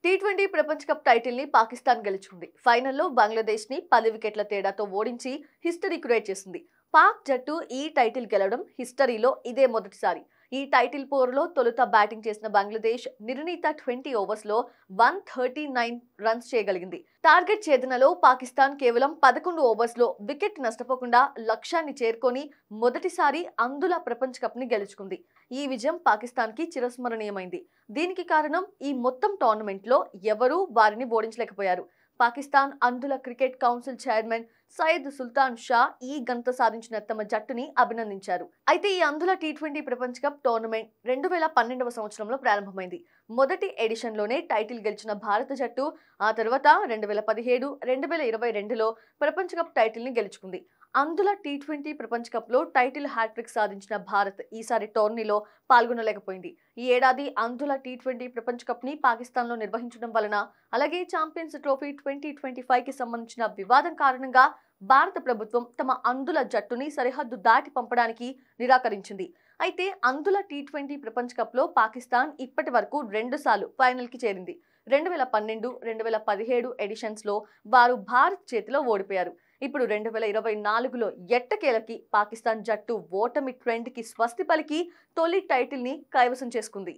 T20 ప్రపంచ cup title ని పాకిస్తాన్ గెలుచుకుంది. ఫైనల్లో బంగ్లాదేశ్ ని 10 వికెట్ల తేడాతో ఓడించి హిస్టరీ క్రియేట్ చేసింది. పాక్ జట్టు ఈ టైటిల్ గెలవడం హిస్టరీలో ఇదే మొదటిసారి. ఈ టైటిల్ పోరులో తొలుత బ్యాటింగ్ చేసిన బంగ్లాదేశ్ నిర్ణీత 20 ఓవర్స్ లో 139 రన్స్ చేయగలిగింది. టార్గెట్ ఛేదనలో పాకిస్తాన్ కేవలం 11 ఓవర్స్ లో వికెట్ నష్టపోకుండా లక్ష్యాన్ని చేరుకొని మొదటిసారి అందుల ప్రపంచ కప్ ని గెలుచుకుంది. ఈ విజయం పాకిస్తాన్ కి చిరస్మరణీయమైంది. దీనికి కారణం ఈ మొత్తం టోర్నమెంట్ లో ఎవరూ వారిని ఓడించలేకపోయారు. పాకిస్తాన్ అందుల క్రికెట్ కౌన్సిల్ చైర్మన్ సయ్యద్ సుల్తాన్ షా ఈ ఘనత సాధించిన తమ జట్టుని అభినందించారు. అయితే ఈ అందుల టీ20 ప్రపంచ కప్ టోర్నమెంట్ 2012వ సంవత్సరంలో ప్రారంభమైంది. మొదటి ఎడిషన్ లోనే టైటిల్ గెలిచిన భారత జట్టు ఆ తర్వాత 2017, 2022లో ప్రపంచ కప్ టైటిల్ ని గెలుచుకుంది. అందుల టీ20 ప్రపంచ కప్ లో టైటిల్ హ్యాట్రిక్ సాధించిన భారత్ ఈసారి టోర్నీలో పాల్గొనలేకపోయింది. ఈ ఏడాది అందుల టీ20 ప్రపంచ కప్ ని పాకిస్తాన్ లో నిర్వహించడం వలన, అలాగే ఛాంపియన్స్ ట్రోఫీ 2025 కి సంబంధించిన వివాదం కారణంగా భారత ప్రభుత్వం తమ అందుల జట్టుని సరిహద్దు దాటి పంపడానికి నిరాకరించింది. అయితే అందుల టీ20 ప్రపంచ కప్ లో పాకిస్తాన్ ఇప్పటి వరకు 2 సార్లు ఫైనల్ కి చేరింది. 2012, 2017 ఎడిషన్స్ లో వారు భారత్ చేతిలో ఓడిపోయారు. ఇప్పుడు 2024లో ఎట్టకేలకి పాకిస్తాన్ జట్టు ఓటమి ట్రెండ్ కి స్వస్తి పలికి తొలి టైటిల్ ని కైవసం చేసుకుంది.